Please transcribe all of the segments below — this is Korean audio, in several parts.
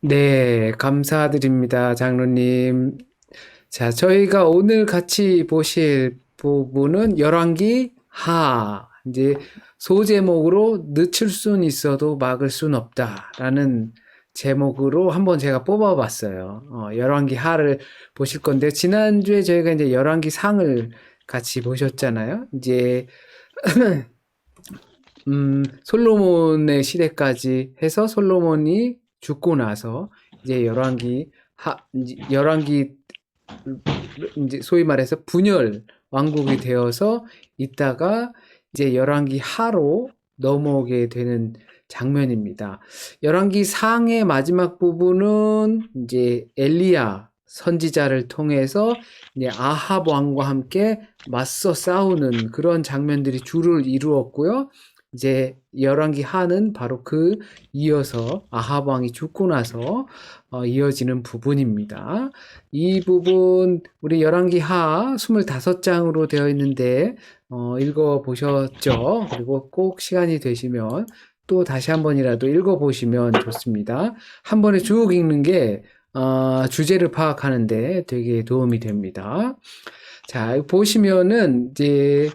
네, 감사드립니다, 장로님. 자, 저희가 오늘 같이 보실 부분은 열왕기 하. 이제 소제목으로 늦출 순 있어도 막을 순 없다라는 제목으로 한번 제가 뽑아봤어요. 열왕기 하를 보실 건데, 지난주에 저희가 이제 열왕기 상을 같이 보셨잖아요. 이제 솔로몬의 시대까지 해서 솔로몬이 죽고 나서 이제 열왕기 이제 소위 말해서 분열 왕국이 되어서 있다가 이제 열왕기 하로 넘어오게 되는 장면입니다. 열왕기 상의 마지막 부분은 이제 엘리야 선지자를 통해서 이제 아합 왕과 함께 맞서 싸우는 그런 장면들이 주를 이루었고요. 이제 열왕기 하는 바로 그 이어서 아합 왕이 죽고 나서 이어지는 부분입니다. 이 부분 우리 열왕기 하 25장으로 되어 있는데 읽어 보셨죠? 그리고 꼭 시간이 되시면 또 다시 한 번이라도 읽어 보시면 좋습니다. 한 번에 쭉 읽는 게 주제를 파악하는데 되게 도움이 됩니다. 자, 보시면은 이제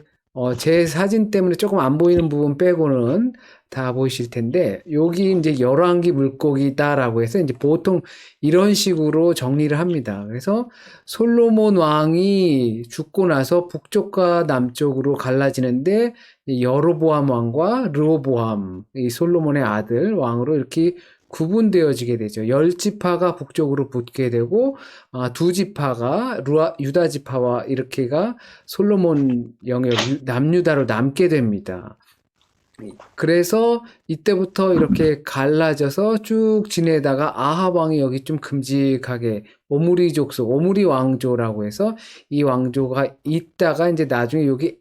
제 사진 때문에 조금 안 보이는 부분 빼고는 다 보이실 텐데 여기 이제 열왕기 물고기다라고 해서 이제 보통 이런 식으로 정리를 합니다. 그래서 솔로몬 왕이 죽고 나서 북쪽과 남쪽으로 갈라지는데 여로보암 왕과 르호보암 이 솔로몬의 아들 왕으로 이렇게 구분되어지게 되죠. 열 지파가 북쪽으로 붙게 되고 두 지파가 유다 지파와 이렇게가 솔로몬 영역 남유다로 남게 됩니다. 그래서 이때부터 이렇게 갈라져서 쭉 지내다가 아합 왕이 여기 좀 큼직하게 오므리 족속, 오므리 왕조라고 해서 이 왕조가 있다가 이제 나중에 여기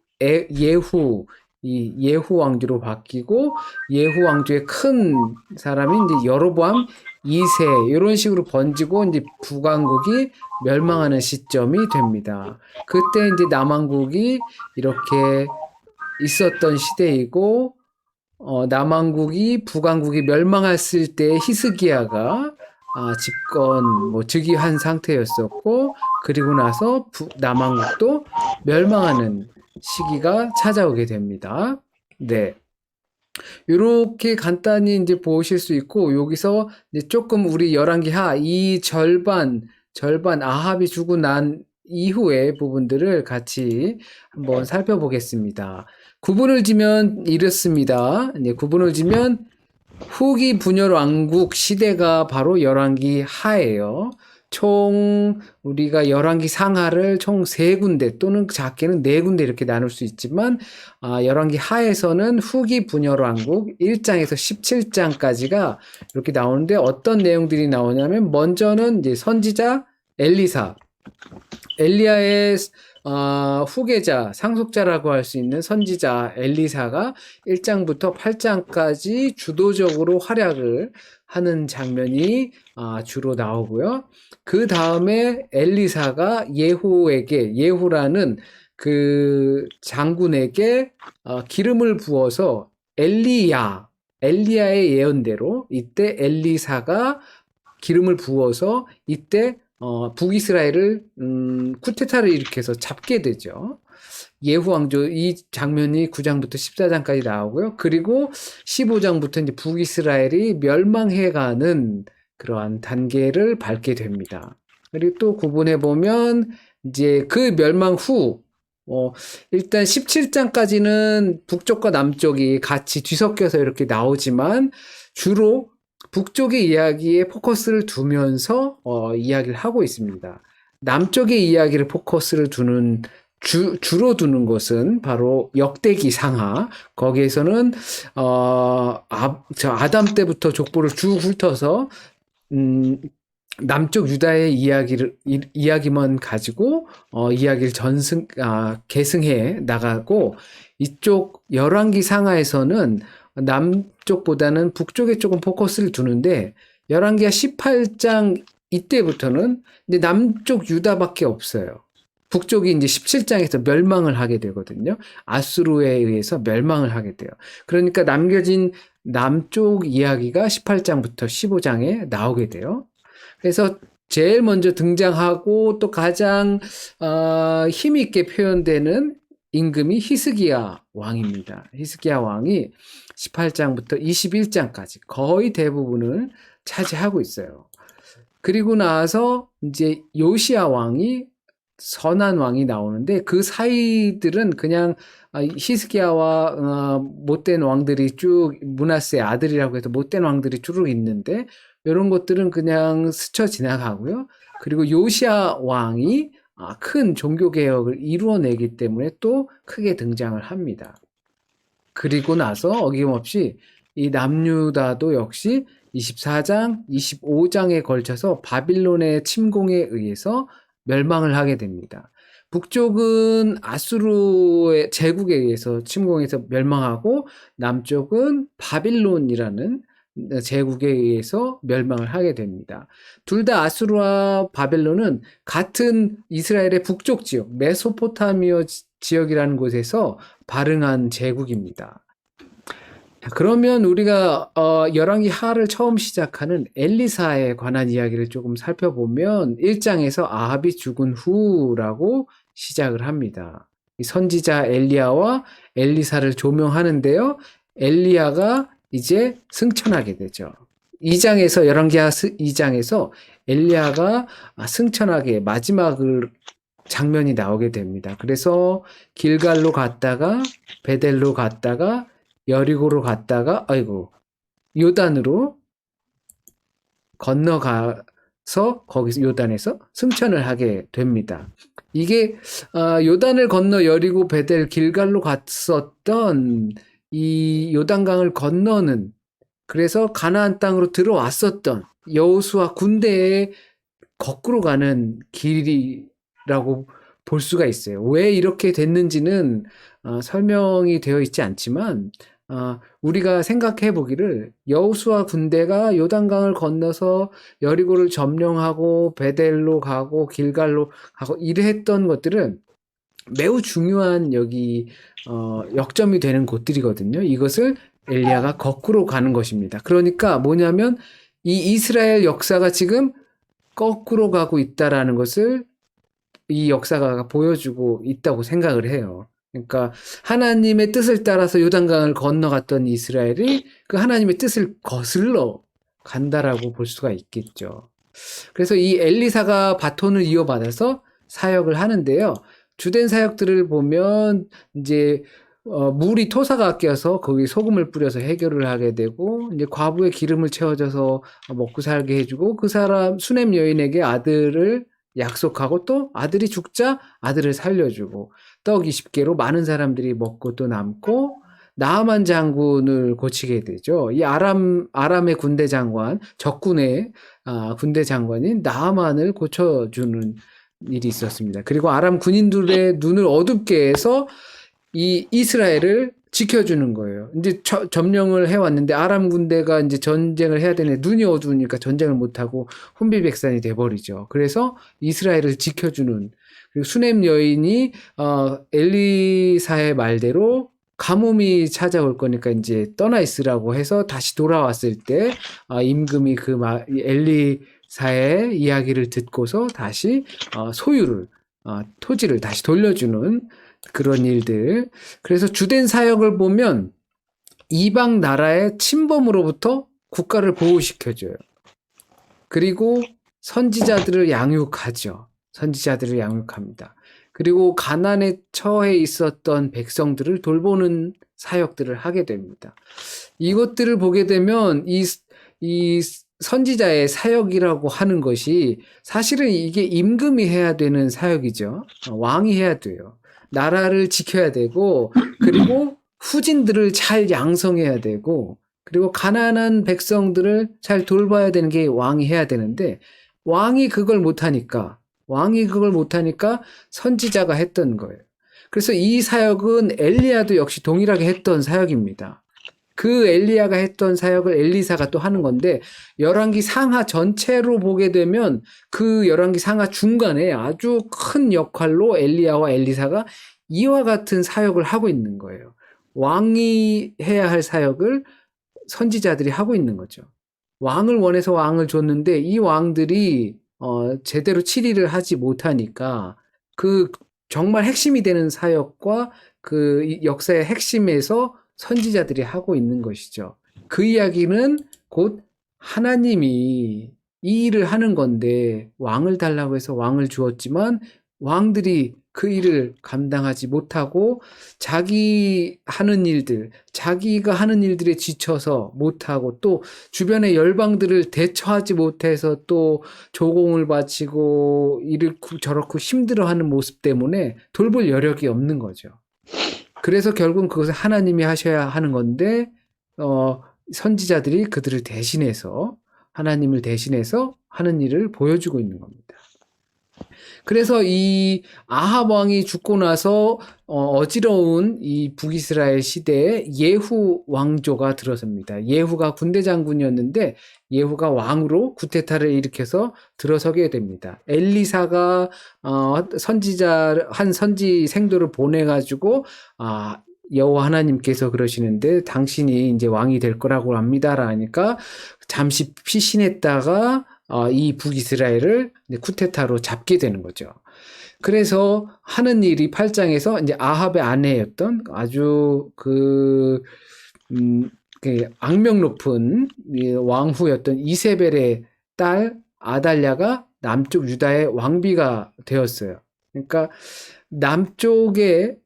이 예후 왕조로 바뀌고 예후 왕조의 큰 사람이 이제 여로보암 2세 이런 식으로 번지고 이제 북왕국이 멸망하는 시점이 됩니다. 그때 이제 남왕국이 이렇게 있었던 시대이고 남왕국이 북왕국이 멸망했을 때 히스기야가 집권 즉위한 상태였었고 그리고 나서 남왕국도 멸망하는 시기가 찾아오게 됩니다. 네. 이렇게 간단히 이제 보실 수 있고 여기서 이제 조금 우리 열왕기 하 이 절반 아합이 죽고 난 이후의 부분들을 같이 한번 살펴보겠습니다. 구분을 지면 이렇습니다. 이제 구분을 지면 후기 분열 왕국 시대가 바로 열왕기 하예요. 총 우리가 열왕기 상하를 총 세 군데 또는 작게는 네 군데 이렇게 나눌 수 있지만 열왕기 하에서는 후기 분열 왕국 1장에서 17장까지가 이렇게 나오는데 어떤 내용들이 나오냐면 먼저는 이제 선지자 엘리야의 후계자, 상속자라고 할 수 있는 선지자 엘리사가 1장부터 8장까지 주도적으로 활약을 하는 장면이 주로 나오고요. 그 다음에 엘리사가 예후라는 그 장군에게 기름을 부어서 엘리야의 예언대로 이때 엘리사가 기름을 부어서 이때 북이스라엘을 쿠데타를 일으켜서 잡게 되죠. 예후 왕조 이 장면이 9장부터 14장까지 나오고요. 그리고 15장부터 이제 북이스라엘이 멸망해가는 그러한 단계를 밟게 됩니다. 그리고 또 구분해 보면 이제 그 멸망 후 일단 17장까지는 북쪽과 남쪽이 같이 뒤섞여서 이렇게 나오지만 주로 북쪽의 이야기에 포커스를 두면서 이야기를 하고 있습니다. 남쪽의 이야기를 포커스를 두는 주로 두는 것은 바로 역대기 상하. 거기에서는 아담 때부터 족보를 쭉 훑어서 남쪽 유다의 이야기만 가지고 이야기를 계승해 나가고 이쪽 열왕기 상하에서는 남쪽보다는 북쪽에 조금 포커스를 두는데 열왕기하 18장 이때부터는 이제 남쪽 유다밖에 없어요. 북쪽이 이제 17장에서 멸망을 하게 되거든요. 아수르에 의해서 멸망을 하게 돼요. 그러니까 남겨진 남쪽 이야기가 18장부터 15장에 나오게 돼요. 그래서 제일 먼저 등장하고 또 가장 힘 있게 표현되는 임금이 히스기야 왕입니다. 히스기야 왕이 18장부터 21장까지 거의 대부분을 차지하고 있어요. 그리고 나서 이제 요시야 왕이 선한 왕이 나오는데 그 사이들은 그냥 히스기야와 못된 왕들이 쭉 므낫세의 아들이라고 해서 못된 왕들이 쭉 있는데 이런 것들은 그냥 스쳐 지나가고요. 그리고 요시야 왕이 큰 종교 개혁을 이루어내기 때문에 또 크게 등장을 합니다. 그리고 나서 어김없이 이 남유다도 역시 24장, 25장에 걸쳐서 바빌론의 침공에 의해서 멸망을 하게 됩니다. 북쪽은 아수르의 제국에 의해서 침공해서 멸망하고 남쪽은 바빌론이라는 제국에 의해서 멸망을 하게 됩니다. 둘 다 아수르와 바벨론은 같은 이스라엘의 북쪽 지역, 메소포타미아 지역이라는 곳에서 발흥한 제국입니다. 그러면 우리가 열왕기 하를 처음 시작하는 엘리사에 관한 이야기를 조금 살펴보면 1장에서 아합이 죽은 후라고 시작을 합니다. 이 선지자 엘리야와 엘리사를 조명하는데요. 엘리야가 이제 승천하게 되죠. 2장에서 열왕기 하 2장에서 엘리야가 승천하게 마지막 장면이 나오게 됩니다. 그래서 길갈로 갔다가 베델로 갔다가 여리고로 갔다가 요단으로 건너가서 거기서 요단에서 승천을 하게 됩니다. 이게 요단을 건너 여리고 베델 길갈로 갔었던 이 요단강을 건너는 그래서 가나안 땅으로 들어왔었던 여호수아 군대의 거꾸로 가는 길이라고 볼 수가 있어요. 왜 이렇게 됐는지는 설명이 되어 있지 않지만 우리가 생각해 보기를 여호수아 군대가 요단강을 건너서 여리고를 점령하고 베델로 가고 길갈로 가고 이랬던 것들은 매우 중요한 여기 역점이 되는 곳들이거든요. 이것을 엘리야가 거꾸로 가는 것입니다. 그러니까 뭐냐면 이 이스라엘 역사가 지금 거꾸로 가고 있다라는 것을 이 역사가 보여주고 있다고 생각을 해요. 그러니까 하나님의 뜻을 따라서 요단강을 건너갔던 이스라엘이 그 하나님의 뜻을 거슬러 간다라고 볼 수가 있겠죠. 그래서 이 엘리사가 바톤을 이어받아서 사역을 하는데요. 주된 사역들을 보면 이제 물이 토사가 껴서 거기 소금을 뿌려서 해결을 하게 되고 이제 과부의 기름을 채워줘서 먹고 살게 해주고 그 사람 수넴 여인에게 아들을 약속하고 또 아들이 죽자 아들을 살려주고 떡 20개로 많은 사람들이 먹고 또 남고 나아만 장군을 고치게 되죠. 이 아람의 군대 장관, 적군의 군대 장관인 나아만을 고쳐주는 일이 있었습니다. 그리고 아람 군인들의 눈을 어둡게 해서 이 이스라엘을 지켜주는 거예요. 이제 점령을 해왔는데 아람 군대가 이제 전쟁을 해야 되는데 눈이 어두우니까 전쟁을 못하고 혼비백산이 돼버리죠. 그래서 이스라엘을 지켜주는 그리고 수넴 여인이 엘리사의 말대로 가뭄이 찾아올 거니까 이제 떠나 있으라고 해서 다시 돌아왔을 때 임금이 그 엘리사의 이야기를 듣고서 다시 소유를 토지를 다시 돌려주는 그런 일들. 그래서 주된 사역을 보면 이방 나라의 침범으로부터 국가를 보호시켜줘요. 그리고 선지자들을 양육하죠. 선지자들을 양육합니다. 그리고 가난에 처해 있었던 백성들을 돌보는 사역들을 하게 됩니다. 이것들을 보게 되면 이 선지자의 사역이라고 하는 것이 사실은 이게 임금이 해야 되는 사역이죠. 왕이 해야 돼요. 나라를 지켜야 되고 그리고 후진들을 잘 양성해야 되고 그리고 가난한 백성들을 잘 돌봐야 되는 게 왕이 해야 되는데 왕이 그걸 못하니까 선지자가 했던 거예요. 그래서 이 사역은 엘리야도 역시 동일하게 했던 사역입니다. 그 엘리야가 했던 사역을 엘리사가 또 하는 건데 열왕기 상하 전체로 보게 되면 그 열왕기 상하 중간에 아주 큰 역할로 엘리야와 엘리사가 이와 같은 사역을 하고 있는 거예요. 왕이 해야 할 사역을 선지자들이 하고 있는 거죠. 왕을 원해서 왕을 줬는데 이 왕들이 제대로 치리를 하지 못하니까 그 정말 핵심이 되는 사역과 그 역사의 핵심에서 선지자들이 하고 있는 것이죠. 그 이야기는 곧 하나님이 이 일을 하는 건데 왕을 달라고 해서 왕을 주었지만 왕들이 그 일을 감당하지 못하고 자기 하는 일들, 자기가 하는 일들에 지쳐서 못하고 또 주변의 열방들을 대처하지 못해서 또 조공을 바치고 이렇고 저렇고 힘들어하는 모습 때문에 돌볼 여력이 없는 거죠. 그래서 결국은 그것을 하나님이 하셔야 하는 건데 선지자들이 그들을 대신해서 하나님을 대신해서 하는 일을 보여주고 있는 겁니다. 그래서 이 아합 왕이 죽고 나서 어지러운 이 북이스라엘 시대에 예후 왕조가 들어섭니다. 예후가 군대 장군이었는데 예후가 왕으로 쿠데타를 일으켜서 들어서게 됩니다. 엘리사가 한 선지 생도를 보내가지고 여호와 하나님께서 그러시는데 당신이 이제 왕이 될 거라고 합니다라니까 잠시 피신했다가 이 북이스라엘을 쿠데타로 잡게 되는 거죠. 그래서 하는 일이 8장에서 이제 아합의 아내였던 아주 그 악명 높은 왕후였던 이세벨의 딸 아달랴가 남쪽 유다의 왕비가 되었어요. 그러니까 남쪽에도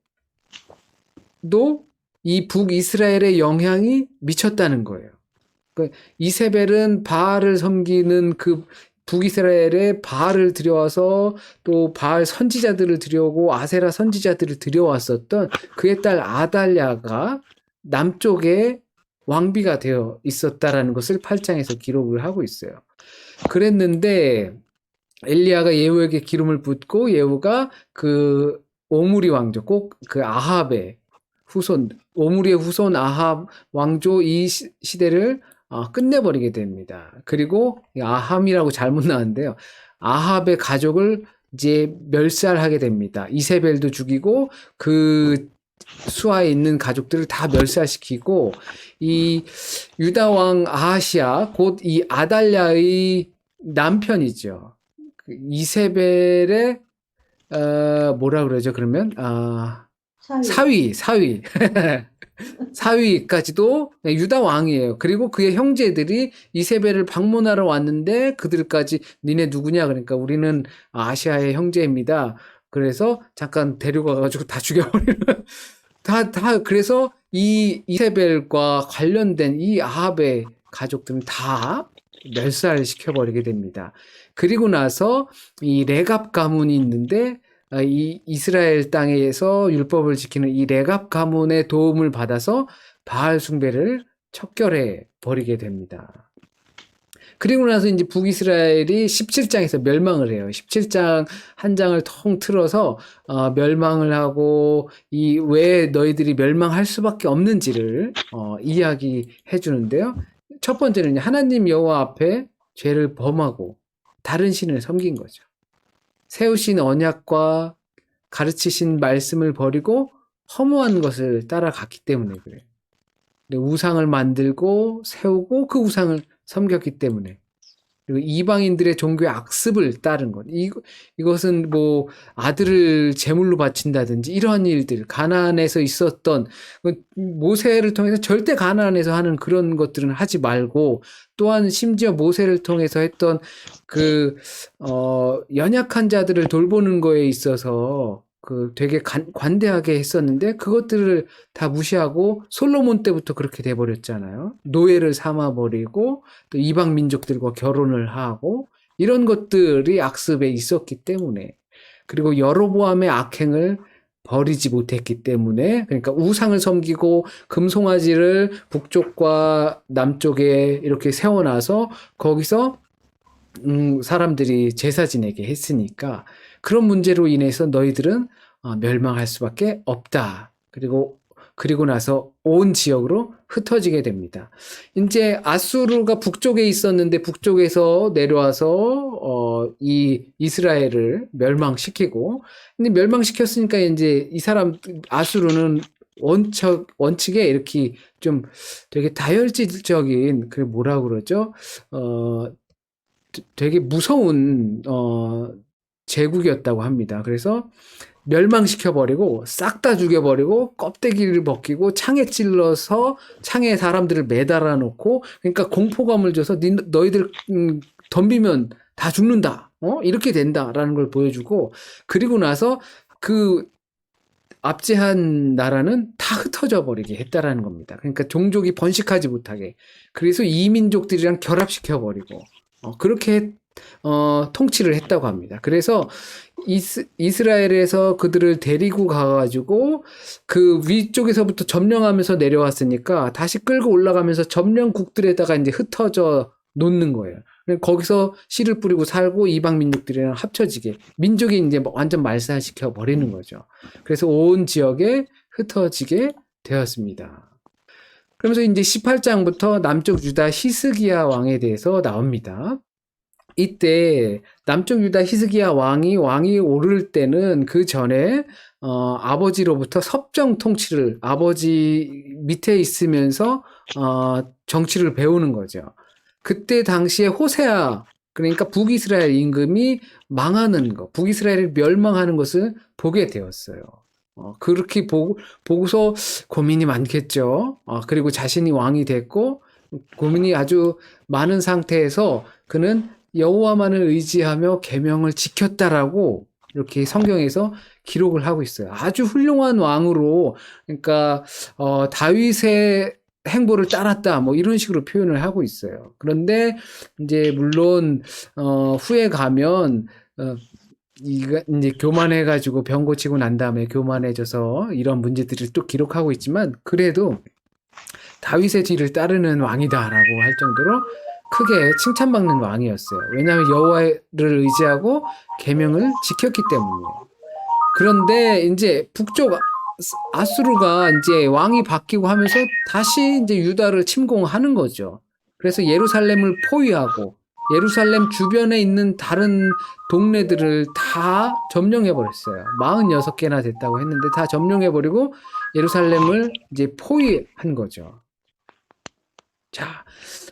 이 북이스라엘의 영향이 미쳤다는 거예요. 이세벨은 바알을 섬기는 그 북이스라엘에 바알을 들여와서 또 바알 선지자들을 들여오고 아세라 선지자들을 들여왔었던 그의 딸 아달랴가 남쪽에 왕비가 되어 있었다라는 것을 8장에서 기록을 하고 있어요. 그랬는데 엘리야가 예후에게 기름을 붓고 예후가 그 오므리 왕조 꼭 그 아합의 후손 오므리의 후손 아합 왕조 이 시대를 끝내버리게 됩니다. 그리고 아함이라고 잘못 나왔는데요. 아합의 가족을 이제 멸살하게 됩니다. 이세벨도 죽이고 그 수하에 있는 가족들을 다 멸살시키고 이 유다 왕 아하시아 곧 이 아달랴의 남편이죠. 이세벨의 뭐라 그러죠? 그러면 사위 사위까지도 유다 왕이에요. 그리고 그의 형제들이 이세벨을 방문하러 왔는데 그들까지 니네 누구냐? 그러니까 우리는 아시아의 형제입니다. 그래서 잠깐 데려가가지고 다 죽여버리는 그래서 이 이세벨과 관련된 이 아합의 가족들은 다 멸살시켜버리게 됩니다. 그리고 나서 이 레갑 가문이 있는데 이 이스라엘 땅에서 율법을 지키는 이 레갑 가문의 도움을 받아서 바알 숭배를 척결해 버리게 됩니다. 그리고 나서 이제 북이스라엘이 17장에서 멸망을 해요. 17장 한 장을 통 틀어서 멸망을 하고 이 왜 너희들이 멸망할 수밖에 없는지를 이야기해 주는데요. 첫 번째는 하나님 여호와 앞에 죄를 범하고 다른 신을 섬긴 거죠. 세우신 언약과 가르치신 말씀을 버리고 허무한 것을 따라갔기 때문에 그래요. 우상을 만들고 세우고 그 우상을 섬겼기 때문에 그리고 이방인들의 종교의 악습을 따른 것. 이것은 뭐 아들을 제물로 바친다든지 이러한 일들, 가나안에서 있었던 모세를 통해서 절대 가나안에서 하는 그런 것들은 하지 말고 또한 심지어 모세를 통해서 했던 그 연약한 자들을 돌보는 거에 있어서 그 되게 관대하게 했었는데 그것들을 다 무시하고 솔로몬 때부터 그렇게 돼버렸잖아요. 노예를 삼아버리고 또 이방 민족들과 결혼을 하고 이런 것들이 악습에 있었기 때문에 그리고 여로보암의 악행을 버리지 못했기 때문에 그러니까 우상을 섬기고 금송아지를 북쪽과 남쪽에 이렇게 세워놔서 거기서 사람들이 제사 지내게 했으니까 그런 문제로 인해서 너희들은 멸망할 수밖에 없다. 그리고 나서 온 지역으로 흩어지게 됩니다. 이제 아수르가 북쪽에 있었는데 북쪽에서 내려와서 이 이스라엘을 멸망시키고 근데 멸망시켰으니까 이제 이 사람 아수르는 원칙에 이렇게 좀 되게 다혈질적인, 그 뭐라 그러죠? 되게 무서운, 제국이었다고 합니다. 그래서 멸망시켜버리고, 싹 다 죽여버리고, 껍데기를 벗기고, 창에 찔러서 창에 사람들을 매달아 놓고, 그러니까 공포감을 줘서 너희들 덤비면 다 죽는다. 이렇게 된다라는 걸 보여주고, 그리고 나서 그 압제한 나라는 다 흩어져 버리게 했다라는 겁니다. 그러니까 종족이 번식하지 못하게. 그래서 이민족들이랑 결합시켜 버리고, 그렇게 통치를 했다고 합니다. 그래서 이스라엘에서 그들을 데리고 가가지고 그 위쪽에서부터 점령하면서 내려왔으니까 다시 끌고 올라가면서 점령국들에다가 이제 흩어져 놓는 거예요. 거기서 씨를 뿌리고 살고 이방 민족들이랑 합쳐지게, 민족이 이제 완전 말살시켜 버리는 거죠. 그래서 온 지역에 흩어지게 되었습니다. 그러면서 이제 18장부터 남쪽 유다 히스기야 왕에 대해서 나옵니다. 이때 남쪽 유다 히스기야 왕이 오를 때는 그 전에 아버지로부터 섭정 통치를, 아버지 밑에 있으면서 정치를 배우는 거죠. 그때 당시에 호세아, 그러니까 북이스라엘 임금이 망하는 것, 북이스라엘이 멸망하는 것을 보게 되었어요. 그렇게 보고서 고민이 많겠죠. 그리고 자신이 왕이 됐고 고민이 아주 많은 상태에서 그는 여호와만을 의지하며 계명을 지켰다라고 이렇게 성경에서 기록을 하고 있어요. 아주 훌륭한 왕으로, 그러니까 다윗의 행보를 따랐다, 뭐 이런 식으로 표현을 하고 있어요. 그런데 이제 물론 후에 가면 이가 이제 교만해가지고 병 고치고 난 다음에 교만해져서 이런 문제들을 또 기록하고 있지만, 그래도 다윗의 뒤를 따르는 왕이다라고 할 정도로 크게 칭찬받는 왕이었어요. 왜냐하면 여호와를 의지하고 계명을 지켰기 때문이에요. 그런데 이제 북쪽 아수르가 이제 왕이 바뀌고 하면서 다시 이제 유다를 침공하는 거죠. 그래서 예루살렘을 포위하고 예루살렘 주변에 있는 다른 동네들을 다 점령해 버렸어요. 46개나 됐다고 했는데 다 점령해 버리고 예루살렘을 이제 포위한 거죠. 자,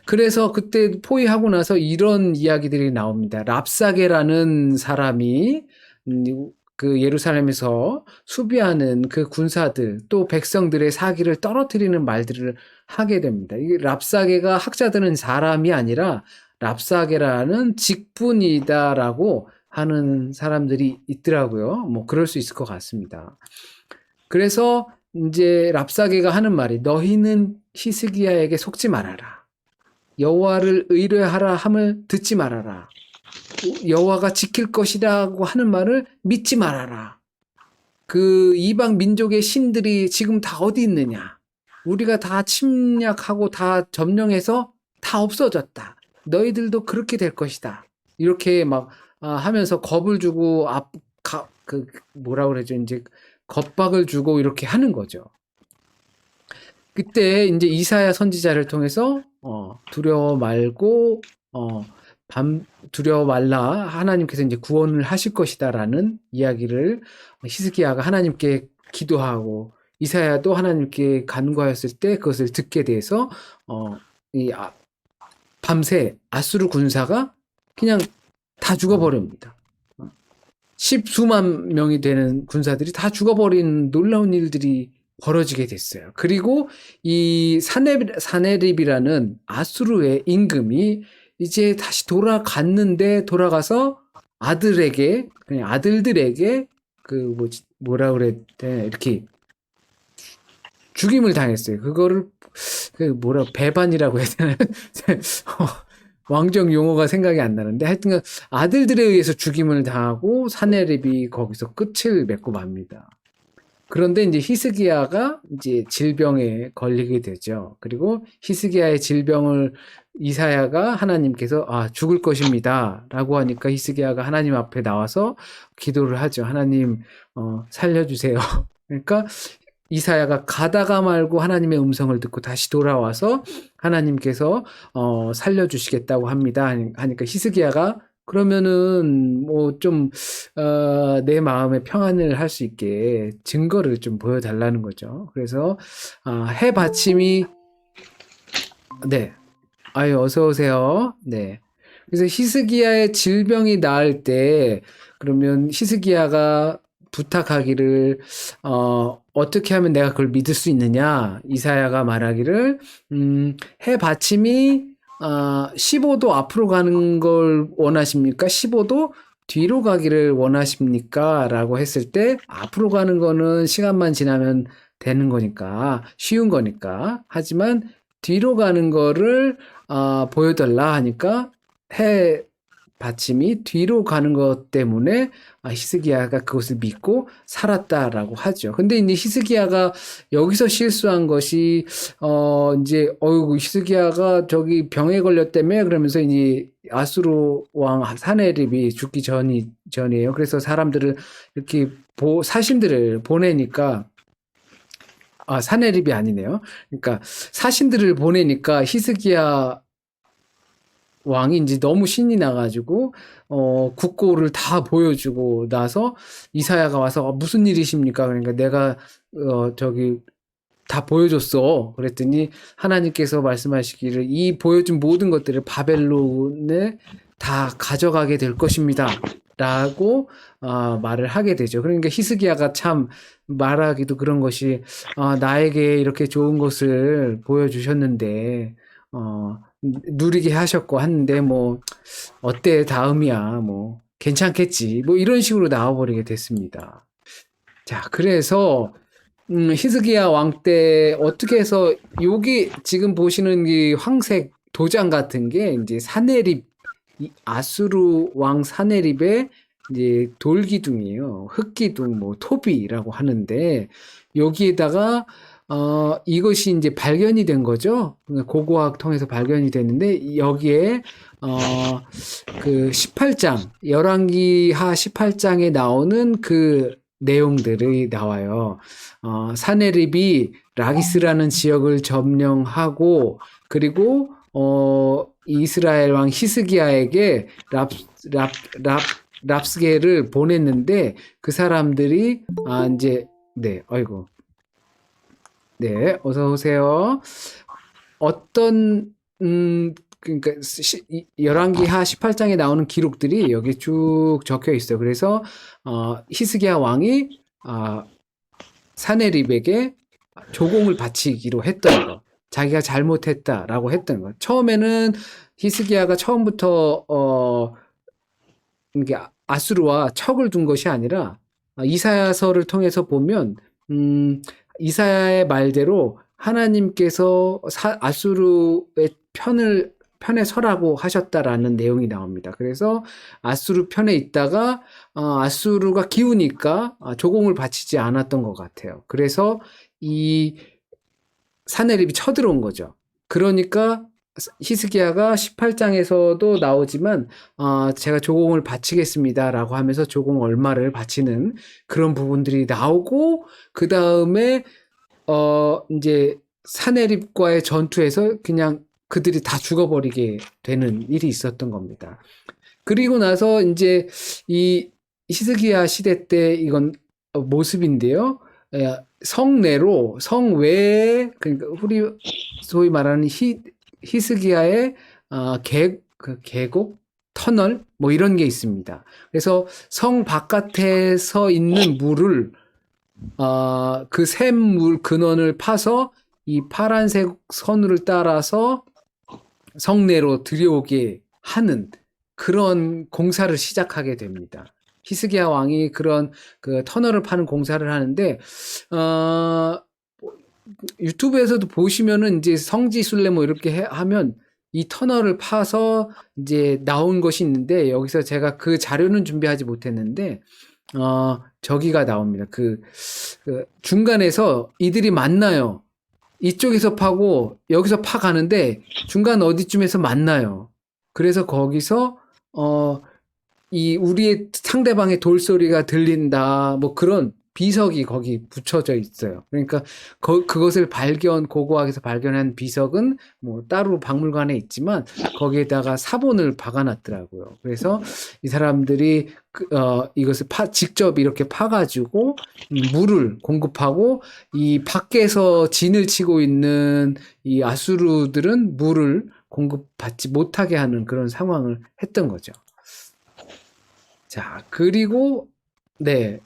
그래서 그때 포위하고 나서 이런 이야기들이 나옵니다. 랍사게라는 사람이 그 예루살렘에서 수비하는 그 군사들, 또 백성들의 사기를 떨어뜨리는 말들을 하게 됩니다. 이 랍사게가 학자들은 사람이 아니라 랍사게라는 직분이다라고 하는 사람들이 있더라고요. 뭐 그럴 수 있을 것 같습니다. 그래서 이제 랍사게가 하는 말이, 너희는 히스기야에게 속지 말아라. 여호와를 의뢰하라 함을 듣지 말아라. 여호와가 지킬 것이라고 하는 말을 믿지 말아라. 그 이방 민족의 신들이 지금 다 어디 있느냐? 우리가 다 침략하고 다 점령해서 다 없어졌다. 너희들도 그렇게 될 것이다. 이렇게 막 하면서 겁을 주고 뭐라 그러죠? 이제 겁박을 주고 이렇게 하는 거죠. 그때 이제 이사야 선지자를 통해서 두려워 말고 두려워 말라, 하나님께서 이제 구원을 하실 것이다라는 이야기를 히스기야가 하나님께 기도하고 이사야도 하나님께 간구하였을 때 그것을 듣게 돼서 밤새 아수르 군사가 그냥 다 죽어버립니다. 십수만 명이 되는 군사들이 다 죽어버린 놀라운 일들이 벌어지게 됐어요. 그리고 이 사네립이라는 아수르의 임금이 이제 다시 돌아가서 아들들에게 뭐라 그래야 돼, 이렇게 죽임을 당했어요. 그거를 배반이라고 해야 되나? 왕정 용어가 생각이 안 나는데, 하여튼 아들들에 의해서 죽임을 당하고 사네립이 거기서 끝을 맺고 맙니다. 그런데 이제 히스기야가 이제 질병에 걸리게 되죠. 그리고 히스기야의 질병을 이사야가 하나님께서 죽을 것입니다 라고 하니까 히스기야가 하나님 앞에 나와서 기도를 하죠. 하나님 살려주세요. 그러니까 이사야가 가다가 말고 하나님의 음성을 듣고 다시 돌아와서 하나님께서 살려주시겠다고 합니다 하니까 히스기야가 그러면은 뭐 좀 내 마음의 평안을 할 수 있게 증거를 좀 보여달라는 거죠. 그래서 해 받침이 네. 아유, 어서 오세요. 네. 그래서 히스기야의 질병이 나을 때 그러면 히스기야가 부탁하기를 어떻게 하면 내가 그걸 믿을 수 있느냐? 이사야가 말하기를 해 받침이 15도 앞으로 가는 걸 원하십니까? 15도 뒤로 가기를 원하십니까? 라고 했을 때 앞으로 가는 거는 시간만 지나면 되는 거니까 쉬운 거니까 하지만 뒤로 가는 거를 보여달라 하니까 해 받침이 뒤로 가는 것 때문에 히스기야가 그것을 믿고 살았다라고 하죠. 근데 이제 히스기야가 여기서 실수한 것이 이제 어이구 히스기야가 저기 병에 걸렸다며 그러면서 이제 아수르 왕 사네립이 죽기 전이에요. 그래서 사람들을 이렇게 사신들을 보내니까 사네립이 아니네요. 그러니까 사신들을 보내니까 히스기야 왕이 이제 너무 신이 나가지고 국고를 다 보여주고 나서 이사야가 와서 무슨 일이십니까? 그러니까 내가 저기 다 보여줬어. 그랬더니 하나님께서 말씀하시기를 이 보여준 모든 것들을 바벨론에 다 가져가게 될 것입니다. 라고 말을 하게 되죠. 그러니까 히스기야가 참 말하기도 그런 것이 나에게 이렇게 좋은 것을 보여주셨는데 누리게 하셨고 하는데 뭐 어때 다음이야 뭐 괜찮겠지 뭐 이런 식으로 나와버리게 됐습니다. 자 그래서 히스기야 왕 때 어떻게 해서 여기 지금 보시는 이 황색 도장 같은 게 이제 사네립 아수르 왕 사네립의 이제 돌기둥이에요. 흙기둥 뭐 토비라고 하는데 여기에다가 이것이 이제 발견이 된 거죠. 고고학 통해서 발견이 됐는데 여기에 그 18장 열왕기하 18장에 나오는 그 내용들이 나와요. 사네립이 라기스라는 지역을 점령하고 그리고 이스라엘 왕 히스기야에게 랍스게를 보냈는데 그 사람들이 이제 네, 아이고. 네, 어서 오세요. 어떤 그러니까 열왕기하 18장에 나오는 기록들이 여기 쭉 적혀 있어요. 그래서 히스기야 왕이 사네립에게 조공을 바치기로 했던 거. 자기가 잘못했다라고 했던 거. 처음에는 히스기야가 처음부터 이게 아수르와 척을 둔 것이 아니라 이사야서를 통해서 보면 이사야의 말대로 하나님께서 아수르의 편에 서라고 하셨다라는 내용이 나옵니다. 그래서 아수르 편에 있다가 아수르가 기우니까 조공을 바치지 않았던 것 같아요. 그래서 이 사네립이 쳐들어온 거죠. 그러니까 히스기야가 18장에서도 나오지만 제가 조공을 바치겠습니다라고 하면서 조공 얼마를 바치는 그런 부분들이 나오고 그 다음에 이제 사네립과의 전투에서 그냥 그들이 다 죽어버리게 되는 일이 있었던 겁니다. 그리고 나서 이제 이 히스기야 시대 때 이건 모습인데요. 성내로 성외에 그러니까 우리 소위 말하는 히스기야의 계곡 터널 뭐 이런 게 있습니다. 그래서 성 바깥에서 있는 물을 그 샘물 근원을 파서 이 파란색 선을 따라서 성내로 들여오게 하는 그런 공사를 시작하게 됩니다. 히스기야 왕이 그런 그 터널을 파는 공사를 하는데 유튜브에서도 보시면은 이제 성지순례 뭐 이렇게 하면 이 터널을 파서 이제 나온 것이 있는데 여기서 제가 그 자료는 준비하지 못했는데 저기가 나옵니다. 그 중간에서 이들이 만나요. 이쪽에서 파고 여기서 파 가는데 중간 어디쯤에서 만나요. 그래서 거기서 이 우리의 상대방의 돌소리가 들린다 뭐 그런 비석이 거기 붙여져 있어요. 그러니까 그것을 고고학에서 발견한 비석은 뭐 따로 박물관에 있지만 거기에다가 사본을 박아놨더라고요. 그래서 이 사람들이 이것을 직접 이렇게 파가지고 물을 공급하고 이 밖에서 진을 치고 있는 이 아수르들은 물을 공급받지 못하게 하는 그런 상황을 했던 거죠. 자, 그리고 네.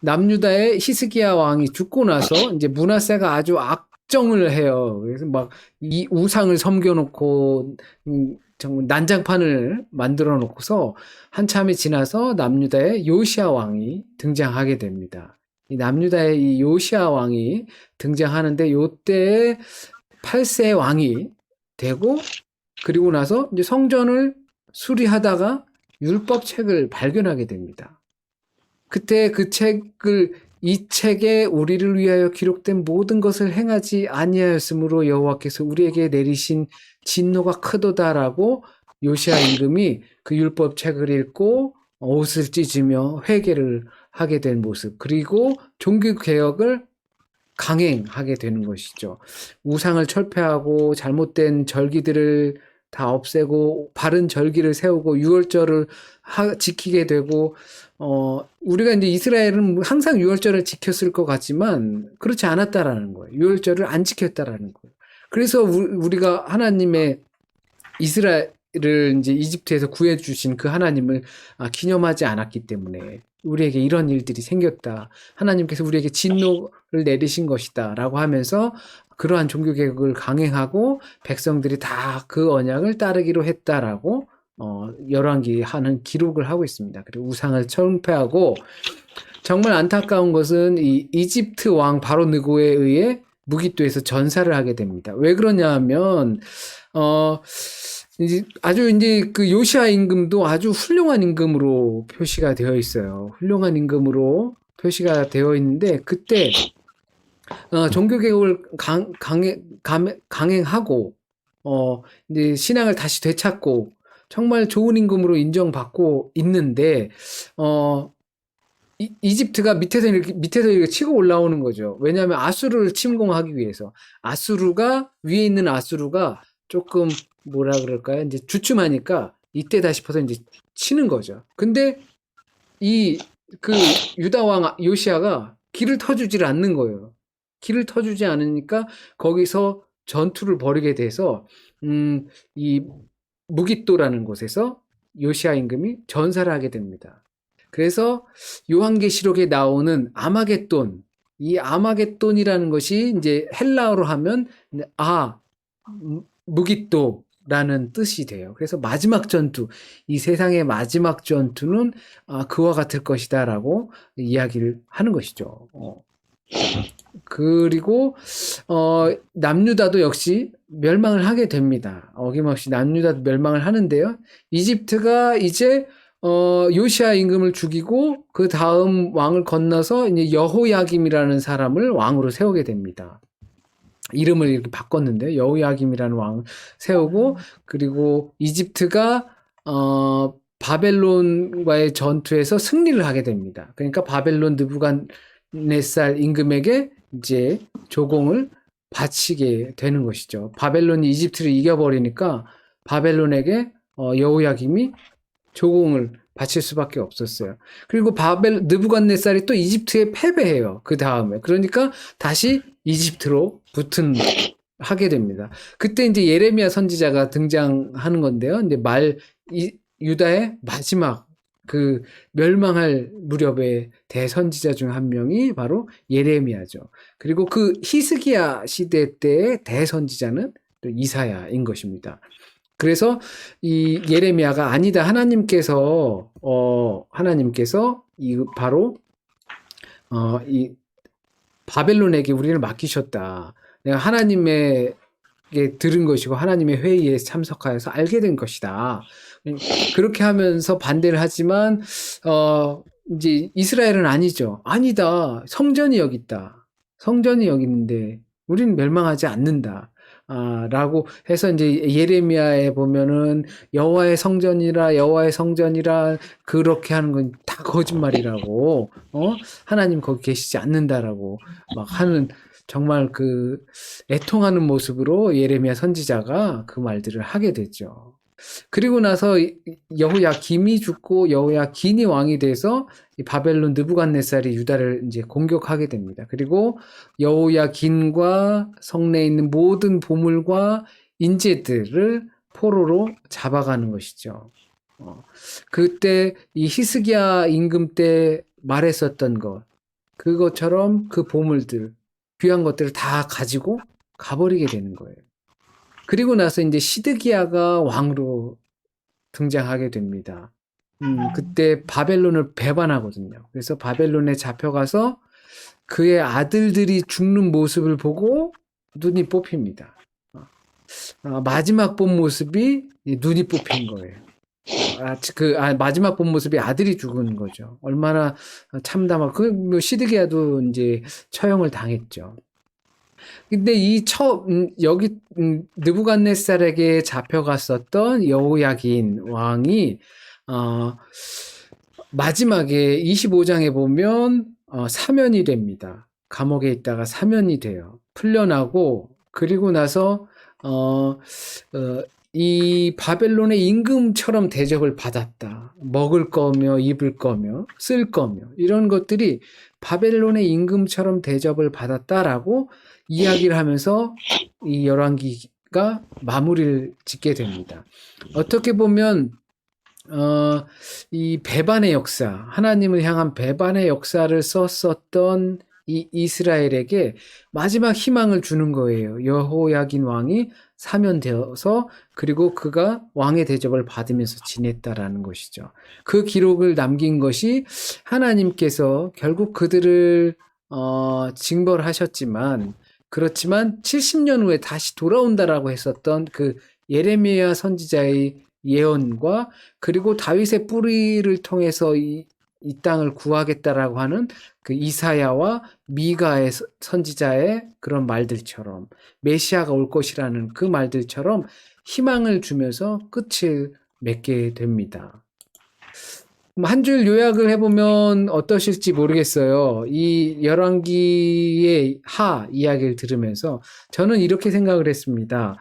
남유다의 히스기야 왕이 죽고 나서 이제 므낫세가 아주 악정을 해요. 그래서 막 이 우상을 섬겨놓고 정말 난장판을 만들어 놓고서 한참이 지나서 남유다의 요시야 왕이 등장하게 됩니다. 이 남유다의 이 요시야 왕이 등장하는데 요때 8세 왕이 되고 그리고 나서 이제 성전을 수리하다가 율법 책을 발견하게 됩니다. 그때 이 책에 우리를 위하여 기록된 모든 것을 행하지 아니하였으므로 여호와께서 우리에게 내리신 진노가 크도다라고 요시야 임금이 그 율법 책을 읽고 옷을 찢으며 회개를 하게 된 모습, 그리고 종교 개혁을 강행하게 되는 것이죠. 우상을 철폐하고 잘못된 절기들을 다 없애고 바른 절기를 세우고 유월절을 지키게 되고 우리가 이제 이스라엘은 항상 유월절을 지켰을 것 같지만 그렇지 않았다라는 거예요. 유월절을 안 지켰다라는 거예요. 그래서 우리가 하나님의 이스라엘을 이제 이집트에서 구해 주신 그 하나님을 기념하지 않았기 때문에 우리에게 이런 일들이 생겼다. 하나님께서 우리에게 진노를 내리신 것이다라고 하면서 그러한 종교 개혁을 강행하고 백성들이 다 그 언약을 따르기로 했다라고 열왕기 하는 기록을 하고 있습니다. 그리고 우상을 철폐하고 정말 안타까운 것은 이 이집트 왕 바로 느고에 의해 무기또에서 전사를 하게 됩니다. 왜 그러냐 하면 아주 이제 그 요시야 임금도 아주 훌륭한 임금으로 표시가 되어 있어요. 훌륭한 임금으로 표시가 되어 있는데 그때 종교 개혁을 강행하고 이제 신앙을 다시 되찾고 정말 좋은 임금으로 인정받고 있는데 이집트가 밑에서 이렇게 치고 올라오는 거죠. 왜냐하면 아수르를 침공하기 위해서 아수르가 위에 있는 아수르가 조금 뭐라 그럴까요? 이제 주춤하니까 이때다 싶어서 이제 치는 거죠. 근데 그 유다 왕 요시야가 길을 터주질 않는 거예요. 길을 터주지 않으니까 거기서 전투를 벌이게 돼서 이 무깃도라는 곳에서 요시야 임금이 전사를 하게 됩니다. 그래서 요한계시록에 나오는 아마겟돈, 이 아마겟돈이라는 것이 이제 헬라어로 하면 무깃도라는 뜻이 돼요. 그래서 마지막 전투, 이 세상의 마지막 전투는 그와 같을 것이다라고 이야기를 하는 것이죠. 그리고 남유다도 역시 멸망을 하게 됩니다. 어김없이 남유다도 멸망을 하는데요. 이집트가 이제 요시야 임금을 죽이고 그 다음 왕을 건너서 이제 여호야김이라는 사람을 왕으로 세우게 됩니다. 이름을 이렇게 바꿨는데 여호야김이라는 왕을 세우고 그리고 이집트가 바벨론과의 전투에서 승리를 하게 됩니다. 그러니까 바벨론 느부갓네살 임금에게 이제 조공을 바치게 되는 것이죠. 바벨론이 이집트를 이겨버리니까 바벨론에게 여호야김이 조공을 바칠 수밖에 없었어요. 그리고 느부갓네살이 또 이집트에 패배해요. 그 다음에. 그러니까 다시 이집트로 하게 됩니다. 그때 이제 예레미야 선지자가 등장하는 건데요. 이제 유다의 마지막 그 멸망할 무렵의 대선지자 중 한 명이 바로 예레미야죠. 그리고 그 히스기야 시대 때의 대선지자는 또 이사야인 것입니다. 그래서 이 예레미야가 아니다. 하나님께서 바로 이 바벨론에게 우리를 맡기셨다. 내가 하나님에게 들은 것이고 하나님의 회의에 참석하여서 알게 된 것이다. 그렇게 하면서 반대를 하지만 이제 이스라엘은 아니죠. 아니다. 성전이 여기 있다. 성전이 여기 있는데 우리는 멸망하지 않는다. 라고 해서 이제 예레미야에 보면은 여호와의 성전이라 여호와의 성전이라 그렇게 하는 건 다 거짓말이라고, 하나님 거기 계시지 않는다라고 막 하는, 정말 그 애통하는 모습으로 예레미야 선지자가 그 말들을 하게 되죠. 그리고 나서 여호야김이 죽고 여호야긴이 왕이 돼서 이 바벨론 느부갓네살이 유다를 이제 공격하게 됩니다. 그리고 여호야긴과 성내에 있는 모든 보물과 인재들을 포로로 잡아가는 것이죠. 그때 이 히스기야 임금 때 말했었던 것, 그것처럼 그 보물들, 귀한 것들을 다 가지고 가버리게 되는 거예요. 그리고 나서 이제 시드기야가 왕으로 등장하게 됩니다. 그때 바벨론을 배반하거든요. 그래서 바벨론에 잡혀가서 그의 아들들이 죽는 모습을 보고 눈이 뽑힙니다. 마지막 본 모습이 눈이 뽑힌 거예요. 마지막 본 모습이 아들이 죽은 거죠. 얼마나 참담하고, 뭐 시드기야도 이제 처형을 당했죠. 근데 여기 느부갓네살에게 잡혀갔었던 여호야긴 왕이 마지막에 25장에 보면 사면이 됩니다. 감옥에 있다가 사면이 돼요. 풀려나고, 그리고 나서 이 바벨론의 임금처럼 대접을 받았다. 먹을 거며 입을 거며 쓸 거며 이런 것들이 바벨론의 임금처럼 대접을 받았다라고 이야기를 하면서 이 열왕기가 마무리를 짓게 됩니다. 어떻게 보면 이 배반의 역사, 하나님을 향한 배반의 역사를 썼었던 이 이스라엘에게 마지막 희망을 주는 거예요. 여호야긴 왕이 사면되어서, 그리고 그가 왕의 대접을 받으면서 지냈다라는 것이죠. 그 기록을 남긴 것이 하나님께서 결국 그들을 징벌하셨지만, 그렇지만 70년 후에 다시 돌아온다라고 했었던 그 예레미야 선지자의 예언과, 그리고 다윗의 뿌리를 통해서 이 땅을 구하겠다라고 하는 그 이사야와 미가의 선지자의 그런 말들처럼, 메시아가 올 것이라는 그 말들처럼 희망을 주면서 끝을 맺게 됩니다. 한 줄 요약을 해보면 어떠실지 모르겠어요. 이 열왕기의 이야기를 들으면서 저는 이렇게 생각을 했습니다.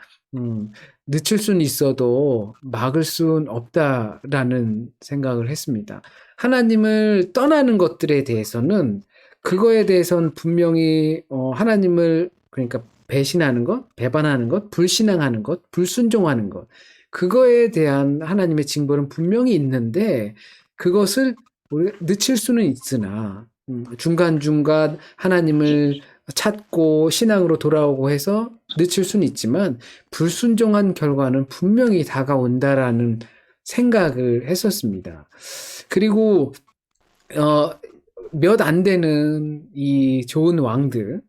늦출 수는 있어도 막을 수는 없다라는 생각을 했습니다. 하나님을 떠나는 것들에 대해서는, 그거에 대해서는 분명히 하나님을, 그러니까 배신하는 것, 배반하는 것, 불신앙하는 것, 불순종하는 것, 그거에 대한 하나님의 징벌은 분명히 있는데, 그것을 늦출 수는 있으나 중간중간 하나님을 찾고 신앙으로 돌아오고 해서 늦출 수는 있지만, 불순종한 결과는 분명히 다가온다라는 생각을 했었습니다. 그리고 몇 안 되는 이 좋은 왕들,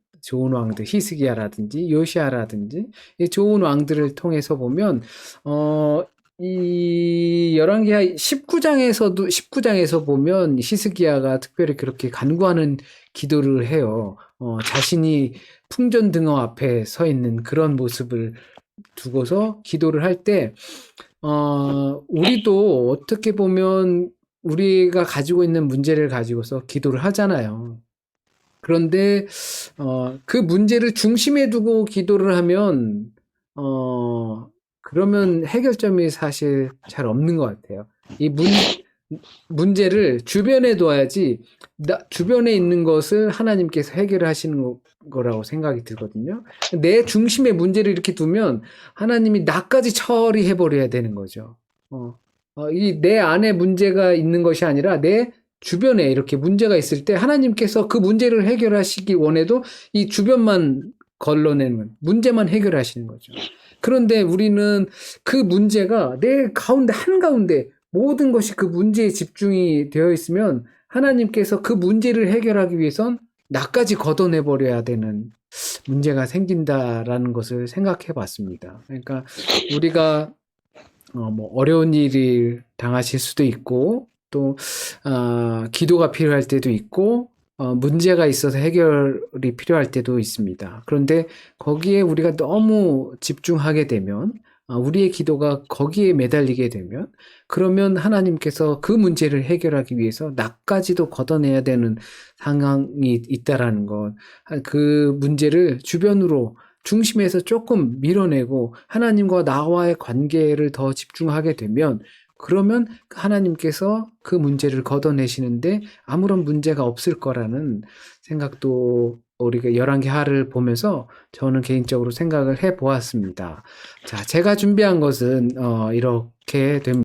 히스기야라든지 요시아라든지 이 좋은 왕들을 통해서 보면 이 열왕기하 19장에서 보면 히스기야가 특별히 그렇게 간구하는 기도를 해요. 자신이 풍전등어 앞에 서 있는 그런 모습을 두고서 기도를 할 때, 우리도 어떻게 보면 우리가 가지고 있는 문제를 가지고서 기도를 하잖아요. 그런데 그 문제를 중심에 두고 기도를 하면 그러면 해결점이 사실 잘 없는 것 같아요. 이 문제를 주변에 둬야지, 주변에 있는 것을 하나님께서 해결하시는 거라고 생각이 들거든요. 내 중심에 문제를 이렇게 두면 하나님이 나까지 처리해버려야 되는 거죠. 이 내 안에 문제가 있는 것이 아니라 내 주변에 이렇게 문제가 있을 때 하나님께서 그 문제를 해결하시기 원해도 이 주변만 걸러내는 문제만 해결하시는 거죠. 그런데 우리는 그 문제가 내 가운데, 한가운데 모든 것이 그 문제에 집중이 되어 있으면 하나님께서 그 문제를 해결하기 위해선 나까지 걷어내버려야 되는 문제가 생긴다라는 것을 생각해 봤습니다. 그러니까 우리가 뭐 어려운 일을 당하실 수도 있고, 또 기도가 필요할 때도 있고, 문제가 있어서 해결이 필요할 때도 있습니다. 그런데 거기에 우리가 너무 집중하게 되면, 우리의 기도가 거기에 매달리게 되면, 그러면 하나님께서 그 문제를 해결하기 위해서 나까지도 걷어내야 되는 상황이 있다라는 것, 그 문제를 주변으로 중심에서 조금 밀어내고 하나님과 나와의 관계를 더 집중하게 되면, 그러면 하나님께서 그 문제를 걷어내시는데 아무런 문제가 없을 거라는 생각도 우리가 열왕기 하를 보면서 저는 개인적으로 생각을 해 보았습니다. 자, 제가 준비한 것은 이렇게 됩니다.